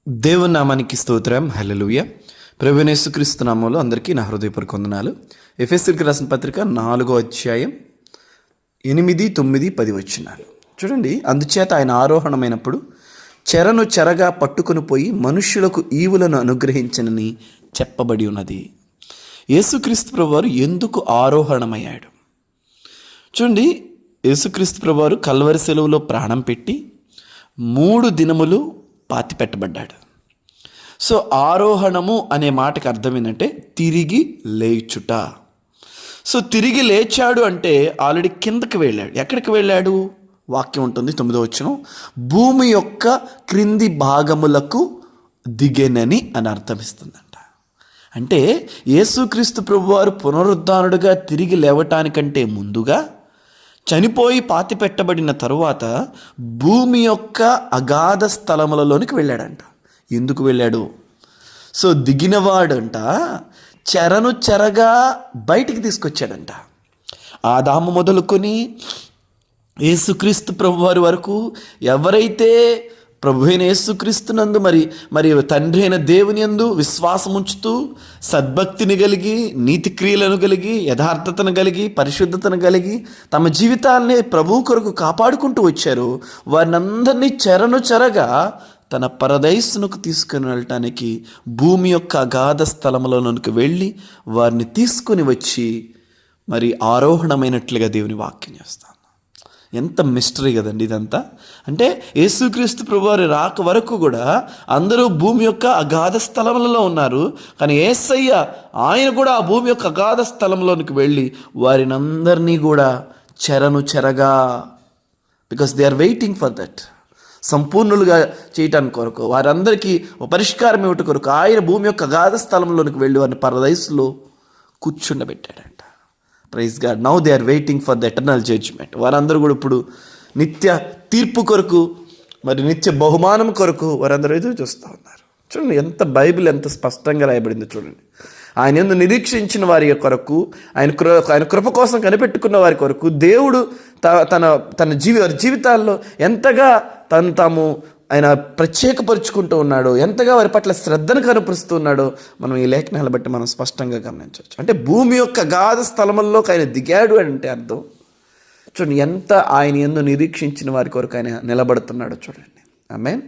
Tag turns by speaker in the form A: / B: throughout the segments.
A: దేవుని నామానికి స్తోత్రం. హల్లెలూయా. ప్రభువైన యేసుక్రీస్తు నామములో అందరికీ నా హృదయపూర్వక వందనాలు. ఎఫెసీయులకు రాసిన పత్రిక 4వ అధ్యాయం 8, 9, 10 వచనాలు చూడండి. అందుచేత ఆయన ఆరోహణమైనప్పుడు చెరను చెరగా పట్టుకొని పోయి మనుష్యులకు ఈవులను అనుగ్రహించనని చెప్పబడి ఉన్నది. యేసుక్రీస్తు ప్రభువారు ఎందుకు ఆరోహణమయ్యాడు చూడండి. యేసుక్రీస్తు ప్రభువారు కల్వరి శిలువలో ప్రాణం పెట్టి 3 దినములు పాతి పెట్టబడ్డాడు. సో ఆరోహణము అనే మాటకి అర్థం ఏంటంటే తిరిగి లేచుట. సో తిరిగి లేచాడు అంటే ఆల్రెడీ కిందకి వెళ్ళాడు. ఎక్కడికి వెళ్ళాడు? వాక్యం ఉంటుంది 9వ వచనం, భూమి యొక్క క్రింది భాగములకు దిగెనని అని అర్థం ఇస్తుందంట. అంటే యేసుక్రీస్తు ప్రభువారు పునరుద్ధానుడుగా తిరిగి లేవటానికంటే ముందుగా చనిపోయి పాతి పెట్టబడిన తరువాత భూమి యొక్క అగాధ స్థలములలోనికి వెళ్ళాడంట. ఎందుకు వెళ్ళాడు? సో దిగినవాడంట చెరను చెరగా బయటికి తీసుకొచ్చాడంట. ఆదాము మొదలుకొని యేసుక్రీస్తు ప్రభువారి వరకు ఎవరైతే ప్రభు అయిన యేసుక్రీస్తునందు మరి తండ్రి అయిన దేవుని యందు విశ్వాసం ఉంచుతూ సద్భక్తిని కలిగి నీతి క్రియలను కలిగి యథార్థతను కలిగి పరిశుద్ధతను కలిగి తమ జీవితాల్ని ప్రభు కొరకు కాపాడుకుంటూ వచ్చారు, వారిని అందరినీ చెరను చెరగా తన పరదైసునకు తీసుకుని వెళ్ళటానికి భూమి యొక్క అగాధ స్థలములలోనికి వెళ్ళి వారిని తీసుకుని వచ్చి మరి ఆరోహణమైనట్లుగా దేవుని వాక్యం చేస్తాను. ఎంత మిస్టరీ కదండి ఇదంతా. అంటే యేసుక్రీస్తు ప్రభువారి రాక వరకు కూడా అందరూ భూమి యొక్క అగాధ స్థలములలో ఉన్నారు, కానీ యేసయ్య ఆయన కూడా ఆ భూమి యొక్క అగాధ స్థలంలోనికి వెళ్ళి వారిని అందరినీ కూడా చెరను చెరగా, because they are waiting for that, సంపూర్ణులుగా చేయటానికి కొరకు, వారందరికీ పరిష్కారం ఇవ్వటం కొరకు ఆయన భూమి యొక్క అగాధ స్థలంలోనికి వెళ్ళి వారిని పరదైసులో కూర్చుండబెట్టాడంట. Praise God. Now they are waiting for the eternal judgement. వారందరూ కూడా ఇప్పుడు నిత్య తీర్పు కొరకు మరి నిత్య బహుమానం కొరకు వారందరూ ఎదురు చూస్తూ ఉన్నారు. చూడండి ఎంత బైబిల్ ఎంత స్పష్టంగా రాయబడింది చూడండి. ఆయన యందు నిరీక్షించిన వారి కొరకు, ఆయన కృప కోసం కనిపెట్టుకున్న వారి కొరకు దేవుడు తన జీవితాల్లో ఎంతగా తాము ఆయన ప్రత్యేకపరుచుకుంటూ ఉన్నాడో, ఎంతగా వారి పట్ల శ్రద్ధను కనపరుస్తూ ఉన్నాడో మనం ఈ లేఖనాలను బట్టి మనం స్పష్టంగా గమనించవచ్చు. అంటే భూమి యొక్క అగాధ స్థలముల్లోకి ఆయన దిగాడు అంటే అర్థం చూడండి, ఎంత ఆయన యందు నిరీక్షించిన వారి కొరకు ఆయన నిలబడుతున్నాడో చూడండి. ఆమేన్.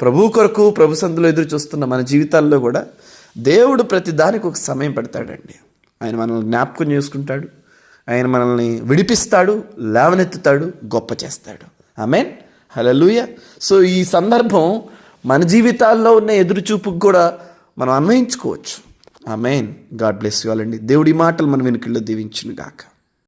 A: ప్రభు కొరకు ప్రభు సందులో ఎదురు చూస్తున్న మన జీవితాల్లో కూడా దేవుడు ప్రతి దానికి ఒక సమయం పెడతాడండి. ఆయన మనల్ని జ్ఞాపకం చేసుకుంటాడు, ఆయన మనల్ని విడిపిస్తాడు, లేవనెత్తుతాడు, గొప్ప చేస్తాడు. ఆమేన్. హల్లెలూయా. సో ఈ సందర్భం మన జీవితాల్లో ఉన్న ఎదురుచూపుకు కూడా మనం అన్వయించుకోవచ్చు. ఆమేన్. గాడ్ బ్లెస్ యు ఆల్ అండి. దేవుడి మాటలు మన వెనుకల్లో దీవించును గాక.